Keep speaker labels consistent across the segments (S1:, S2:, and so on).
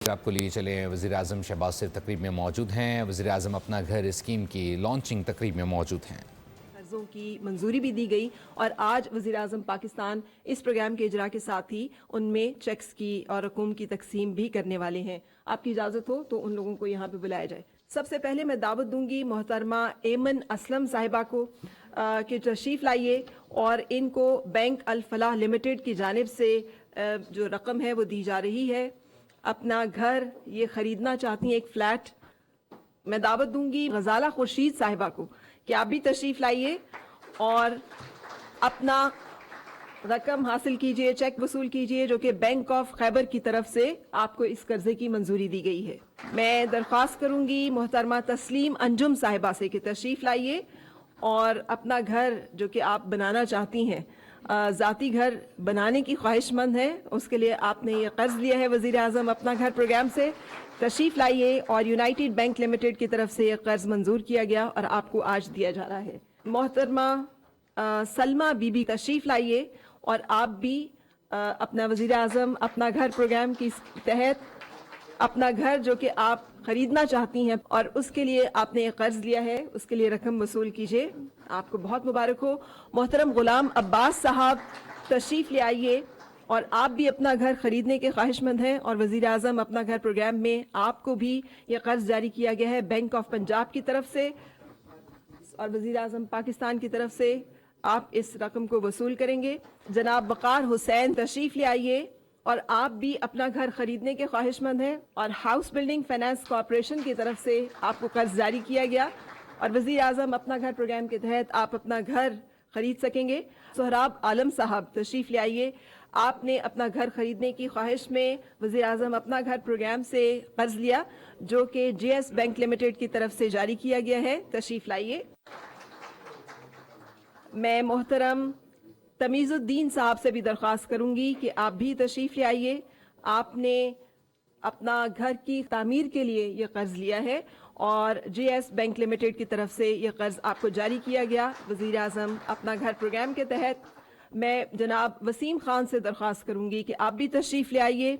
S1: آپ کو لیے چلے وزیر اعظم شہباز شریف تقریب میں موجود ہیں۔ وزیر اعظم اپنا گھر اسکیم کی لانچنگ تقریب میں موجود ہیں۔
S2: قرضوں کی منظوری بھی دی گئی اور آج وزیر اعظم پاکستان اس پروگرام کے اجرا کے ساتھ ہی ان میں چیکس کی اور رقوم کی تقسیم بھی کرنے والے ہیں۔ آپ کی اجازت ہو تو ان لوگوں کو یہاں پہ بلایا جائے۔ سب سے پہلے میں دعوت دوں گی محترمہ ایمن اسلم صاحبہ کو کہ تشریف لائیے اور ان کو بینک الفلاح لمیٹڈ کی جانب سے جو رقم ہے وہ دی جا رہی ہے۔ اپنا گھر یہ خریدنا چاہتی ہیں، ایک فلیٹ۔ میں دعوت دوں گی غزالہ خورشید صاحبہ کو کہ آپ بھی تشریف لائیے اور اپنا رقم حاصل کیجئے، چیک وصول کیجئے جو کہ بینک آف خیبر کی طرف سے آپ کو اس قرضے کی منظوری دی گئی ہے۔ میں درخواست کروں گی محترمہ تسلیم انجم صاحبہ سے کہ تشریف لائیے اور اپنا گھر جو کہ آپ بنانا چاہتی ہیں، ذاتی گھر بنانے کی خواہش مند ہے، اس کے لیے آپ نے یہ قرض لیا ہے وزیر اعظم اپنا گھر پروگرام سے۔ تشریف لائیے اور یونائٹڈ بینک لمیٹڈ کی طرف سے یہ قرض منظور کیا گیا اور آپ کو آج دیا جا رہا ہے۔ محترمہ سلمہ بی بی تشریف لائیے اور آپ بھی اپنا وزیر اعظم اپنا گھر پروگرام کے تحت اپنا گھر جو کہ آپ خریدنا چاہتی ہیں اور اس کے لیے آپ نے قرض لیا ہے، اس کے لیے رقم وصول کیجئے۔ آپ کو بہت مبارک ہو۔ محترم غلام عباس صاحب تشریف لے آئیے اور آپ بھی اپنا گھر خریدنے کے خواہش مند ہیں اور وزیر اعظم اپنا گھر پروگرام میں آپ کو بھی یہ قرض جاری کیا گیا ہے بینک آف پنجاب کی طرف سے اور وزیر اعظم پاکستان کی طرف سے آپ اس رقم کو وصول کریں گے۔ جناب وقار حسین تشریف لے آئیے اور آپ بھی اپنا گھر خریدنے کے خواہش مند ہیں اور ہاؤس بلڈنگ فائنانس کارپوریشن کی طرف سے آپ کو قرض جاری کیا گیا اور وزیر اعظم اپنا گھر پروگرام کے تحت آپ اپنا گھر خرید سکیں گے۔ سہراب عالم صاحب تشریف لے آئیے، آپ نے اپنا گھر خریدنے کی خواہش میں وزیر اعظم اپنا گھر پروگرام سے قرض لیا جو کہ جے ایس بینک لمیٹڈ کی طرف سے جاری کیا گیا ہے۔ تشریف لائیے۔ میں محترم تمیز الدین صاحب سے بھی درخواست کروں گی کہ آپ بھی تشریف لے آئیے۔ آپ نے اپنا گھر کی تعمیر کے لیے یہ قرض لیا ہے اور جے ایس بینک لمیٹڈ کی طرف سے یہ قرض آپ کو جاری کیا گیا وزیر اعظم اپنا گھر پروگرام کے تحت۔ میں جناب وسیم خان سے درخواست کروں گی کہ آپ بھی تشریف لے آئیے۔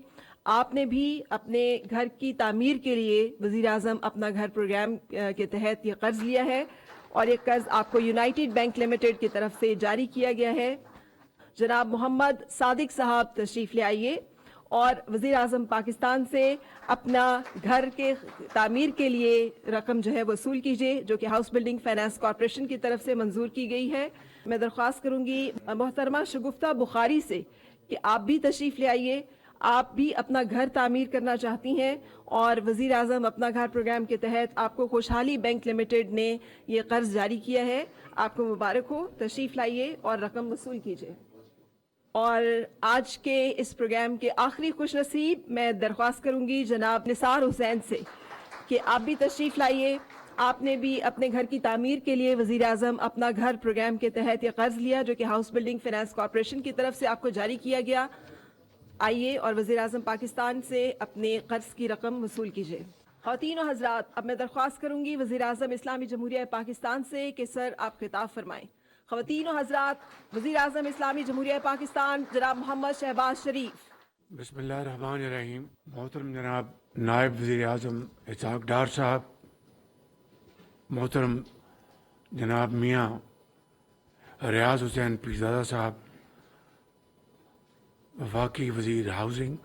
S2: آپ نے بھی اپنے گھر کی تعمیر کے لیے وزیر اعظم اپنا گھر پروگرام کے تحت یہ قرض لیا ہے اور یہ قرض آپ کو یونائٹڈ بینک لمیٹڈ کی طرف سے جاری کیا گیا ہے۔ جناب محمد صادق صاحب تشریف لے آئیے اور وزیر اعظم پاکستان سے اپنا گھر کے تعمیر کے لیے رقم جو ہے وصول کیجئے جو کہ ہاؤس بلڈنگ فائنانس کارپوریشن کی طرف سے منظور کی گئی ہے۔ میں درخواست کروں گی محترمہ شگفتہ بخاری سے کہ آپ بھی تشریف لے آئیے۔ آپ بھی اپنا گھر تعمیر کرنا چاہتی ہیں اور وزیر اعظم اپنا گھر پروگرام کے تحت آپ کو خوشحالی بینک لمیٹڈ نے یہ قرض جاری کیا ہے۔ آپ کو مبارک ہو۔ تشریف لائیے اور رقم وصول کیجئے۔ اور آج کے اس پروگرام کے آخری خوش نصیب میں درخواست کروں گی جناب نثار حسین سے کہ آپ بھی تشریف لائیے۔ آپ نے بھی اپنے گھر کی تعمیر کے لیے وزیر اعظم اپنا گھر پروگرام کے تحت یہ قرض لیا جو کہ ہاؤس بلڈنگ فائنانس کارپوریشن کی طرف سے آپ کو جاری کیا گیا۔ آئیے اور وزیر اعظم پاکستان سے اپنے قرض کی رقم وصول کیجیے۔ خواتین و حضرات، اب میں درخواست کروں گی وزیر اعظم اسلامی جمہوریہ پاکستان سے کہ سر آپ خطاب فرمائیں۔ خواتین و حضرات، وزیر اعظم اسلامی جمہوریہ پاکستان جناب محمد شہباز شریف۔
S3: بسم اللہ الرحمن الرحیم۔ محترم جناب نائب وزیر اعظم اسحاق ڈار صاحب، محترم جناب میاں ریاض حسین پیرزادہ صاحب، وفاقی وزیر ہاؤسنگ،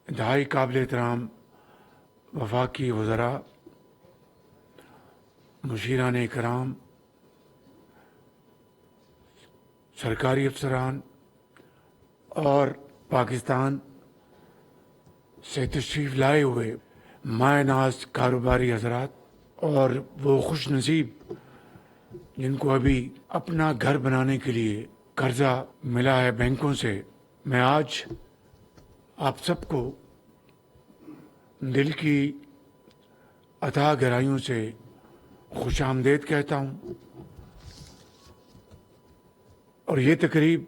S3: انتہائی قابل احترام وفاقی وزراء، مشیران کرام، سرکاری افسران اور پاکستان سے تشریف لائے ہوئے مائع ناز کاروباری حضرات اور وہ خوش نصیب جن کو ابھی اپنا گھر بنانے کے لیے قرضہ ملا ہے بینکوں سے، میں آج آپ سب کو دل کی اتھاہ گہرائیوں سے خوش آمدید کہتا ہوں۔ اور یہ تقریب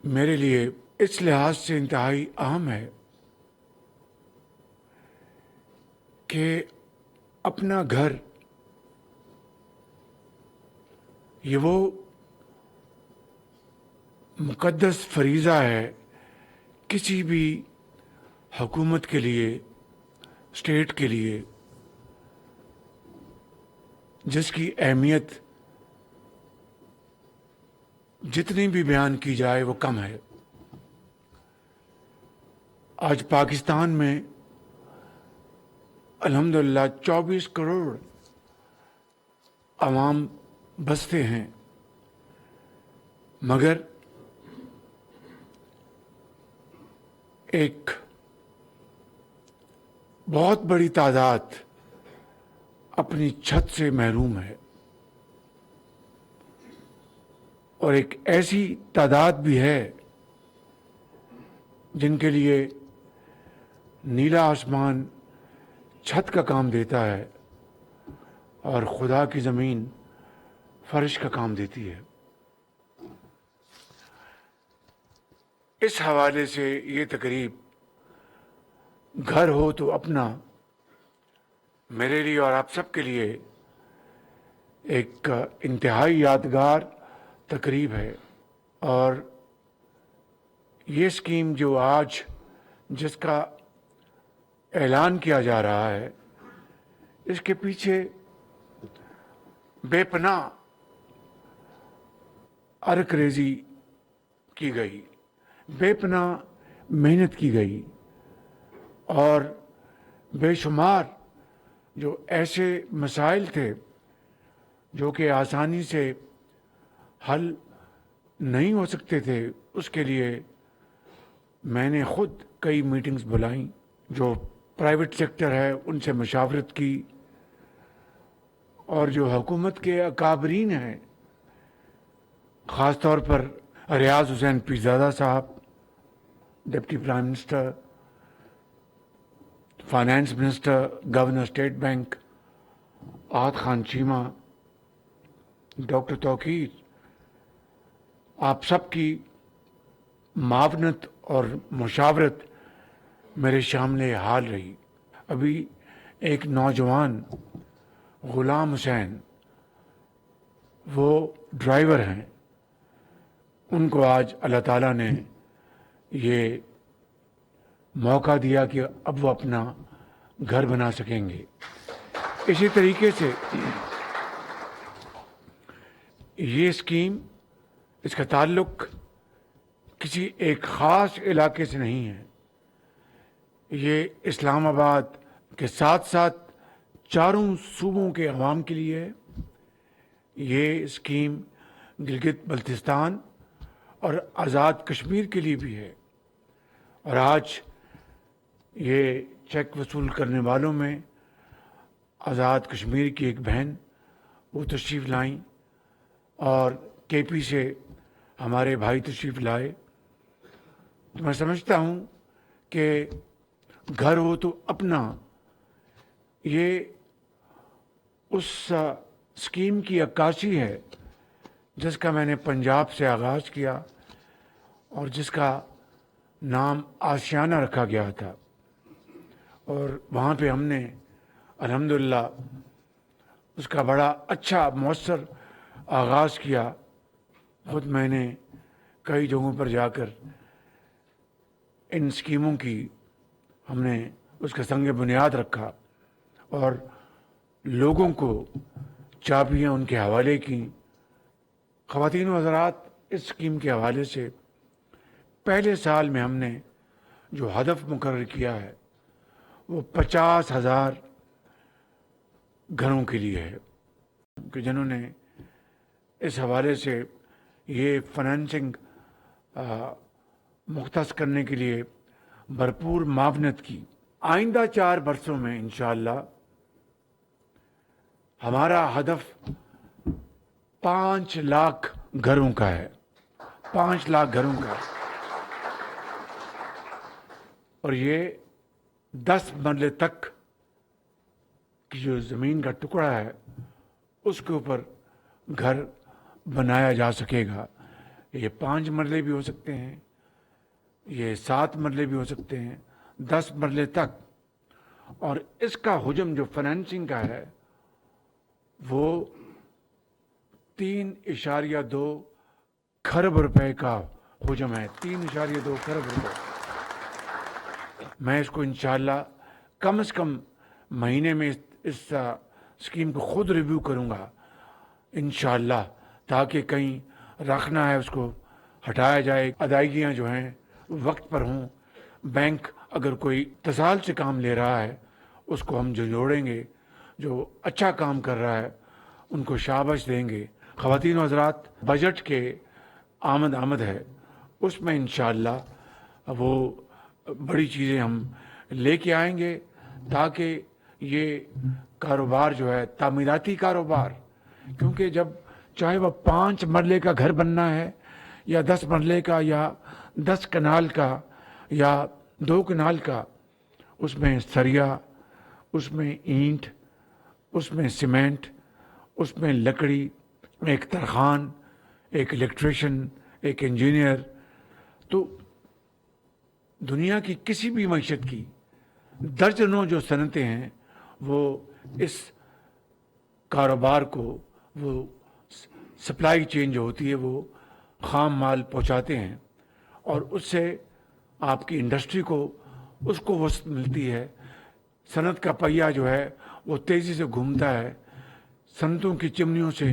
S3: میرے لیے اس لحاظ سے انتہائی اہم ہے کہ اپنا گھر یہ وہ مقدس فریضہ ہے کسی بھی हुकूमत के लिए, स्टेट के लिए जिसकी अहमियत जितनी भी बयान की जाए वो कम है। आज पाकिस्तान में अल्हम्दुलिल्लाह 24 करोड़ आवाम बसते हैं, मगर एक बहुत बड़ी तादाद अपनी छत से महरूम है और एक ऐसी तादाद भी है जिनके लिए नीला आसमान छत का काम देता है और खुदा की ज़मीन फर्श का काम देती है। इस हवाले से ये तकरीब घर हो तो अपना मेरे लिए और आप सब के लिए एक इंतहाई यादगार तकरीब है। और ये स्कीम जो आज जिसका ऐलान किया जा रहा है, इसके पीछे बेपनाह अरकरेजी की गई, बेपनाह मेहनत की गई और बेशुमार जो ऐसे मसाइल थे जो कि आसानी से हल नहीं हो सकते थे, उसके लिए मैंने खुद कई मीटिंग्स बुलाई, जो प्राइवेट सेक्टर है उनसे मशावरत की और जो हुकूमत के अकाबरीन हैं, ख़ास तौर पर रियाज हुसैन पीरज़ादा साहब, deputy prime minister, finance minister, governor state bank आहत खान चीमा, डॉक्टर तौकीर, आप सबकी मावनत और मुशावरत मेरे सामने हाल रही। अभी एक नौजवान गुलाम हुसैन, वो ड्राइवर हैं, उनको आज अल्लाह ताला ने ये मौका दिया कि अब वो अपना घर बना सकेंगे। इसी तरीके से ये स्कीम, इसका ताल्लुक किसी एक ख़ास इलाके से नहीं है। ये इस्लामाबाद के साथ साथ चारों सूबों के अवाम के लिए है। ये स्कीम गिलगित बल्तिस्तान और आज़ाद कश्मीर के लिए भी है। और आज ये चेक वसूल करने वालों में आज़ाद कश्मीर की एक बहन, वो तशरीफ़ लाईं और केपी से हमारे भाई तशरीफ़ लाए। तो मैं समझता हूँ कि घर हो तो अपना, ये उस स्कीम की अक्कासी है जिसका मैंने पंजाब से आगाज़ किया और जिसका नाम आशियाना रखा गया था। और वहाँ पे हमने अल्हम्दुलिल्लाह उसका बड़ा अच्छा मौसर आगाज़ किया। खुद मैंने कई जगहों पर जाकर इन स्कीमों की हमने उसका संग बुनियाद रखा और लोगों को चाबियाँ उनके हवाले की। ख़वातीन व हज़रात, इस स्कीम के हवाले से पहले साल में हमने जो हदफ मुकर्रर किया है वो 50,000 घरों के लिए है कि जिन्होंने इस हवाले से ये फाइनेंसिंग मुख्तस करने के लिए भरपूर मावनत की। आइंदा 4 बरसों में इंशाअल्लाह हमारा हदफ 5 लाख घरों का है, 5 लाख घरों का। और ये 10 मरले तक की जो ज़मीन का टुकड़ा है उसके ऊपर घर बनाया जा सकेगा। ये 5 मरले भी हो सकते हैं, ये 7 मरले भी हो सकते हैं, 10 मरले तक। और इसका हुजम जो फाइनेंसिंग का है वो 3.2 खरब रुपए का हुजम है, 3.2 खरब रुपए। मैं इसको इंशाल्लाह कम से कम महीने में इस स्कीम को खुद रिव्यू करूंगा इंशाल्लाह, ताकि कहीं रखना है उसको हटाया जाए, अदायगियां जो हैं वक्त पर हों। बैंक अगर कोई तसाल से काम ले रहा है उसको हम जो जोड़ेंगे, जो अच्छा काम कर रहा है उनको शाबाश देंगे। ख़वातीन व हज़रात, बजट के आमद है, उसमें इंशाअल्लाह वो बड़ी चीज़ें हम लेके आएंगे ताकि ये कारोबार जो है तामीराती कारोबार, क्योंकि जब चाहे वह 5 मरले का घर बनना है या 10 मरले का या 10 कनाल का या 2 कनाल का, उसमें सरिया, उसमें ईंट, उसमें सीमेंट, उसमें लकड़ी, एक तरखान, एक इलेक्ट्रिशियन, एक इंजीनियर, तो दुनिया की किसी भी मईशत की दर्जनों जो सनतें हैं वो इस कारोबार को, वो सप्लाई चेन जो होती है वो खाम माल पहुंचाते हैं और उससे आपकी इंडस्ट्री को उसको वसत मिलती है। सनत का पहिया जो है वो तेज़ी से घूमता है, सनतों की चिमनियों से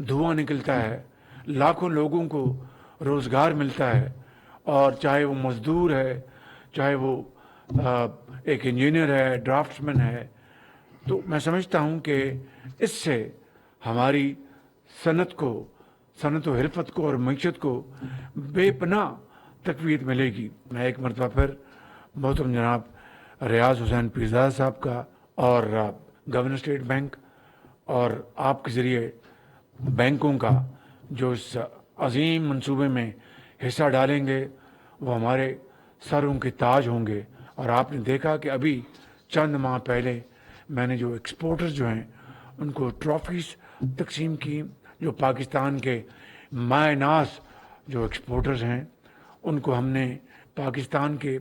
S3: धुआं निकलता है, लाखों लोगों को रोज़गार मिलता है, और चाहे वो मज़दूर है, चाहे वो एक इंजीनियर है, ड्राफ्ट्समैन है। तो मैं समझता हूँ कि इससे हमारी सनत व हिरफत को और मईशत को बेपनाह तक़वीत मिलेगी। मैं एक मरतबा फिर मोहतरम जनाब रियाज हुसैन पीरज़ादा साहब का और गवर्नर स्टेट बैंक और आपके ज़रिए बैंकों का जो इस अजीम मंसूबे में हिस्सा डालेंगे वो हमारे सरों के ताज होंगे। और आपने देखा कि अभी चंद माह पहले मैंने जो एक्सपोर्टर्स जो हैं उनको ट्रॉफीज़ तकसीम की, जो पाकिस्तान के मायनास जो एक्सपोर्टर्स हैं उनको हमने पाकिस्तान के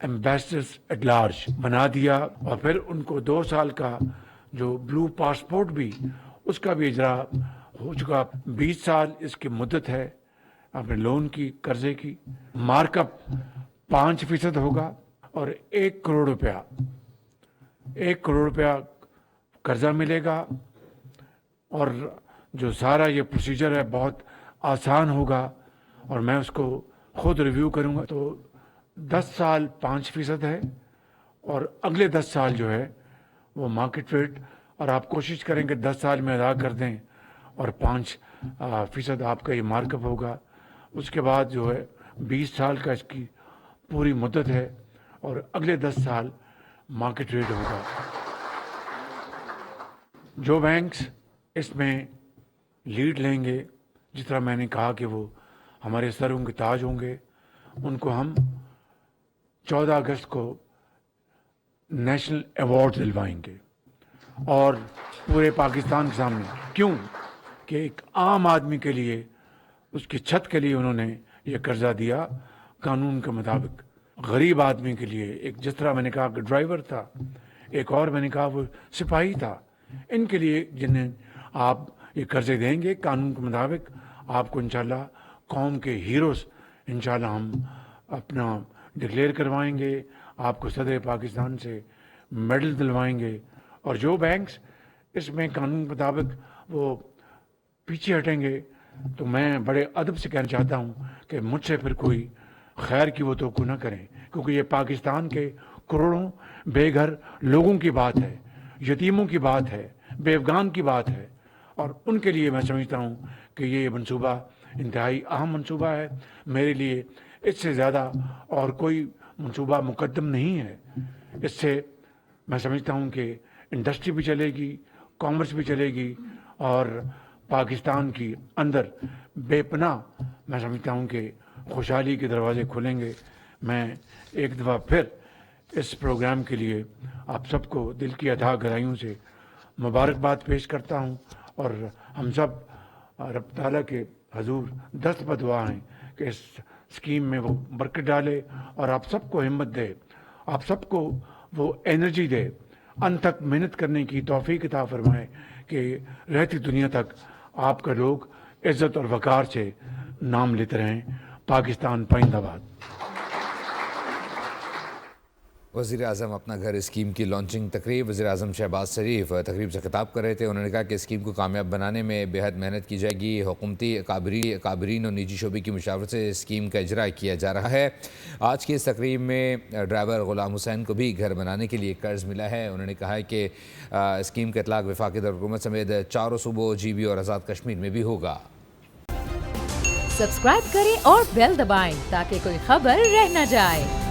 S3: एम्बेसडर्स एट लार्ज बना दिया, और फिर उनको 2 साल का जो ब्लू पासपोर्ट भी, उसका भी इजरा हो चुका। 20 साल इसकी मुद्दत है अपने लोन की, कर्जे की। मार्कअप 5% होगा और 1 करोड़ रुपया कर्जा मिलेगा, और जो सारा ये प्रोसीजर है बहुत आसान होगा और मैं उसको खुद रिव्यू करूंगा। तो 10 साल 5% है और अगले 10 साल जो है वो मार्केट रेट, और आप कोशिश करेंगे 10 साल में अदा कर दें और 5% आपका ये मार्कअप होगा। उसके बाद जो है 20 साल का इसकी पूरी मुद्दत है और अगले 10 साल मार्केट रेट होगा। जो बैंक्स इसमें लीड लेंगे, जिस तरह मैंने कहा कि वो हमारे सरों के ताज होंगे, उनको हम 14 अगस्त को नेशनल अवार्ड दिलवाएंगे और पूरे पाकिस्तान के सामने। क्यों कि एक आम आदमी के लिए, उसकी छत के लिए उन्होंने ये कर्जा दिया कानून के मुताबिक। गरीब आदमी के लिए, एक जिस तरह मैंने कहा कि ड्राइवर था, एक और मैंने कहा वो सिपाही था, इनके लिए जिन्हें आप ये कर्जे देंगे कानून के मुताबिक, आपको इंशाल्लाह कौम के हीरोज़ इंशाल्लाह हम अपना डिक्लेयर करवाएंगे, आपको सदर पाकिस्तान से मेडल दिलवाएंगे। और जो बैंक्स इसमें कानून के मुताबिक वो पीछे हटेंगे, तो मैं बड़े अदब से कहना चाहता हूँ कि मुझसे फिर कोई खैर की वो तो ना करें, क्योंकि ये पाकिस्तान के करोड़ों बेघर लोगों की बात है, यतीमों की बात है, बेवगान की बात है, और उनके लिए मैं समझता हूँ कि ये मंसूबा इंतहाई अहम मंसूबा है। मेरे लिए इससे ज़्यादा और कोई मंसूबा मुकद्दम नहीं है। इससे मैं समझता हूँ कि इंडस्ट्री भी चलेगी, कॉमर्स भी चलेगी, और पाकिस्तान की अंदर बेपनाह मैं समझता हूँ कि खुशहाली के दरवाजे खुलेंगे। मैं एक दफ़ा फिर इस प्रोग्राम के लिए आप सबको दिल की अथाह गहराइयों से मुबारकबाद पेश करता हूँ, और हम सब रब ताला के हजूर दस्त बदुआ हैं कि इस स्कीम में वो बरकत डाले और आप सबको हिम्मत दे, आप सबको वो एनर्जी दे, अंत तक मेहनत करने की तौफीक अता फरमाए कि रहती दुनिया तक आपका लोग इज़्ज़त और वक़ार से नाम लेते रहें। पाकिस्तान पाइंदाबाद।
S1: वज़ीर-ए-आज़म अपना घर स्कीम की लॉन्चिंग तकरीब, वज़ीर-ए-आज़म शहबाज शरीफ तकरीब से खिताब कर रहे थे। उन्होंने कहा कि स्कीम को कामयाब बनाने में बेहद मेहनत की जाएगी। हुकूमती काबरीन और निजी शोबे की मुशावरत से स्कीम का इजरा किया जा रहा है। आज की इस तकरीब में ड्राइवर ग़ुलाम हुसैन को भी घर बनाने के लिए कर्ज़ मिला है। उन्होंने कहा है कि स्कीम का इतलाक़ वफाकी दारुल-हुकूमत समेत 4 सूबों GB और आज़ाद कश्मीर में भी होगा।
S4: सब्सक्राइब करें और बेल दबाएं ताकि कोई खबर रह न जाए।